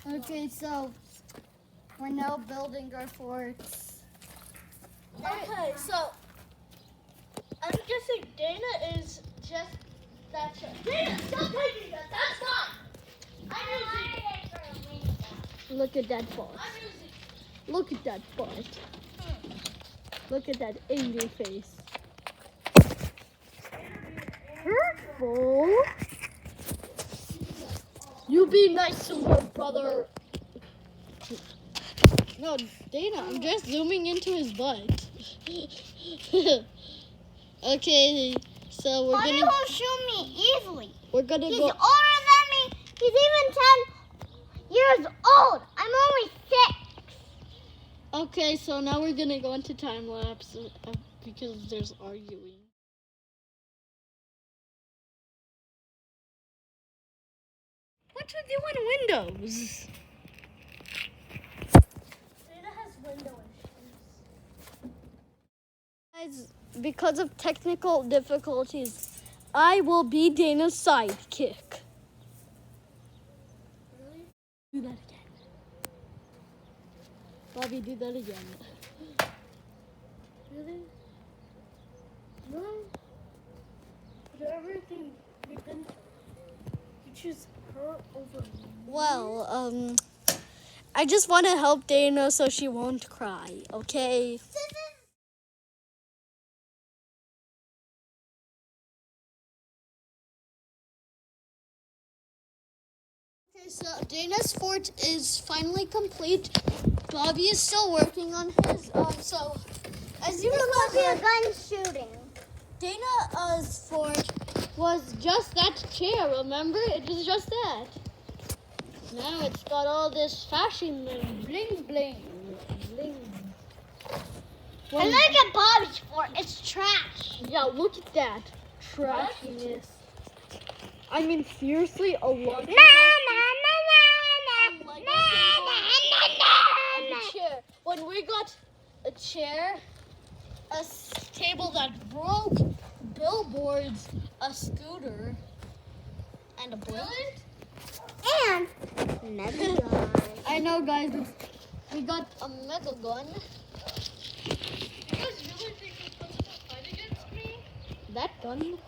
Okay, so we're now building our forts. Okay, so I'm guessing Dana is just that. Dana, stop taking that. That's mine. I'm using it. Look at that butt. I'm using it. Look at that butt. Look at that angry face. Hurtful. You be nice to her brother. No, Dana, I'm just zooming into his butt. Okay, so we're Mommy gonna. won't shoot me easily. We're gonna He's go. older than me. He's even 10 years old. I'm only 6. Okay, so now we're gonna go into time lapse because there's arguing. What's with you in Windows? Dana has window issues. Guys, because of technical difficulties, I will be Dana's sidekick. Really? Do that again. Bobby, do that again. Really? No. But everything you choose her over me. Well, I just want to help Dana so she won't cry, okay? Okay, so Dana's fort is finally complete. Bobby is still working on his. So as you This will be a remember, gun shooting. Dana's fort was just that chair. Remember, it was just that. Now it's got all this fashion and bling bling bling. And look at Bobby's fort. It's trash. Yeah, look at that trashiness. I mean, seriously, a lot. A chair. When we got a chair, a table that broke, billboards, a scooter, and a bullet. And another gun. I know, guys. We got a mega gun. You guys really think you're supposed to fight against me? That gun.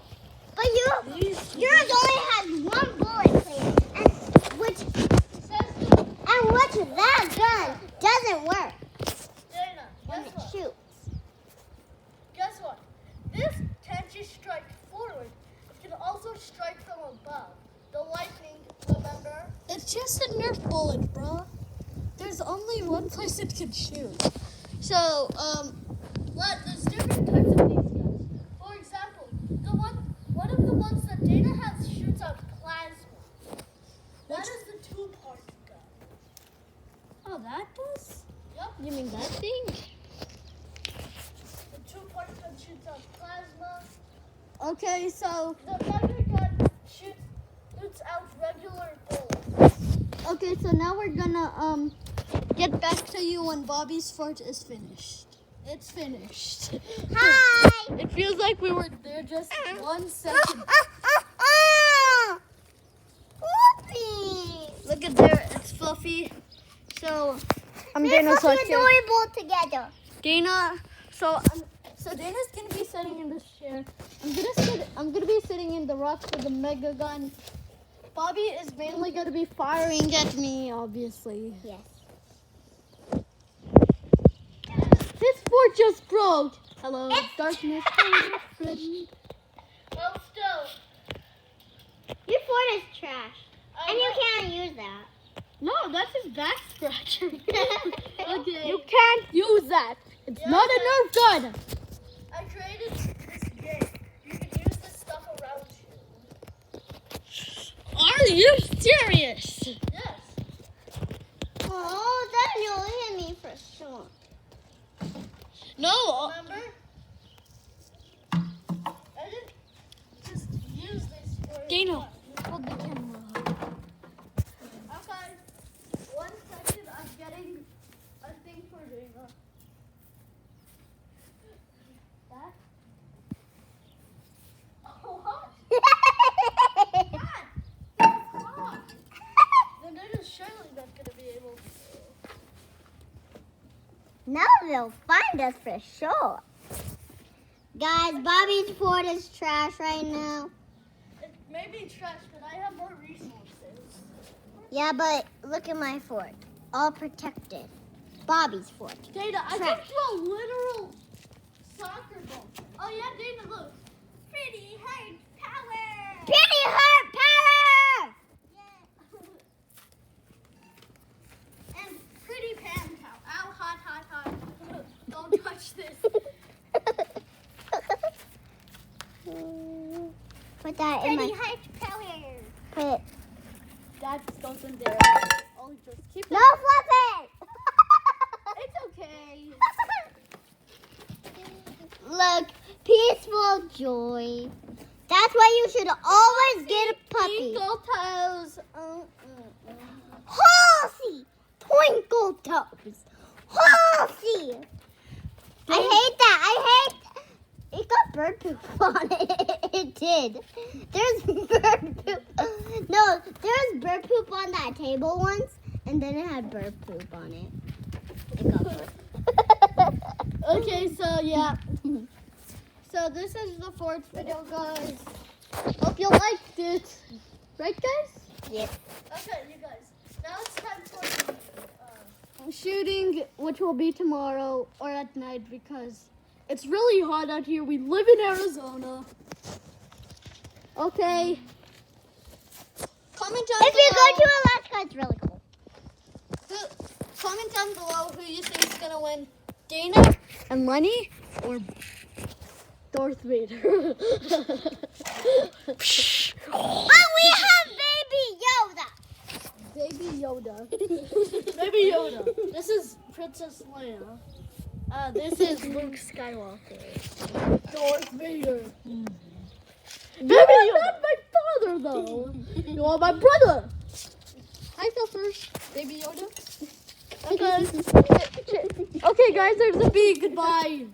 But yours only has 1 bullet, please. And which that gun doesn't work Dana, when guess it what? shoots. Guess what? This can't just strike forward. It can also strike from above. The lightning, remember? It's just a Nerf bullet, bro. There's only one place it can shoot. So, What? There's different types of these guns. For example, one of the ones that Dana has shoots out plasma. That is the 2-part gun. oh, that does? Yep. You mean that thing? The 2-part gun shoots out plasma. Okay, so, The mega gun shoots out regular bullets. okay, so now we're gonna, get back to you when Bobby's fort is finished. It's finished. Hi. It feels like we were there just 1 second. Whoopee. Look at there, it's fluffy. So, I'm They're Dana's fucking sidekick. adorable together. Dana, so Dana's gonna be sitting in this chair. I'm gonna be sitting in the rocks with the mega gun. Bobby is mainly gonna be firing at me, obviously. Yes. This fort just broke. Hello, darkness. Friend. Well, still. Your fort is trash. I And you know- can't use that. No, that's his back scratcher. Okay. You can't use that. It's Yeah, not a Nerf gun. I created this game. You can use this stuff around you. Are you serious? Yes. Oh, then you'll hit me for sure. No. Remember? I didn't just use this for Dana, fun. hold the camera. Okay. 1 second, I'm getting a thing for Dana. That? Oh, what? God! It's hot. Then Dana's surely not gonna Now they'll find us for sure. Guys, Bobby's fort is trash right now. It may be trash, but I have more resources. Yeah, but look at my fort. All protected. Bobby's fort. Dana, I Trash. can throw literal soccer ball. Oh yeah, Dana, look. Pretty hard power. Pretty heart power! And pretty pan cow. Ow, hot, hot, hot. Don't touch this. Put that in my... hard power. Put it... That goes in there. Oh, just keep No it. fluffing! It's okay. Look, peaceful joy. That's why you should always get a puppy. Twinkle toes. Horsey! Twinkle toes. Horsey! I hate that. I hate... It got bird poop on it. It did. There's bird poop. No, there was bird poop on that table once, and then it had bird poop on it. It got bird. Okay, so yeah. So this is the fourth video, guys. Hope you liked it. Right, guys? Yep. Okay, you guys. Now it's time for Shooting, which will be tomorrow or at night because it's really hot out here. We live in Arizona. Okay. Comment down If you below. go to Alaska, it's really cool. Comment down below who you think is gonna win, Dana and Lenny or Darth Vader. Oh, we have Baby Yoda. Baby Yoda. Baby Yoda. This is Princess Leia. This is Luke Skywalker. Darth Vader. Baby, you're not my father, though. You are my brother. Hi, Filter. Baby Yoda. Okay. Okay, guys, there's a bee. Goodbye.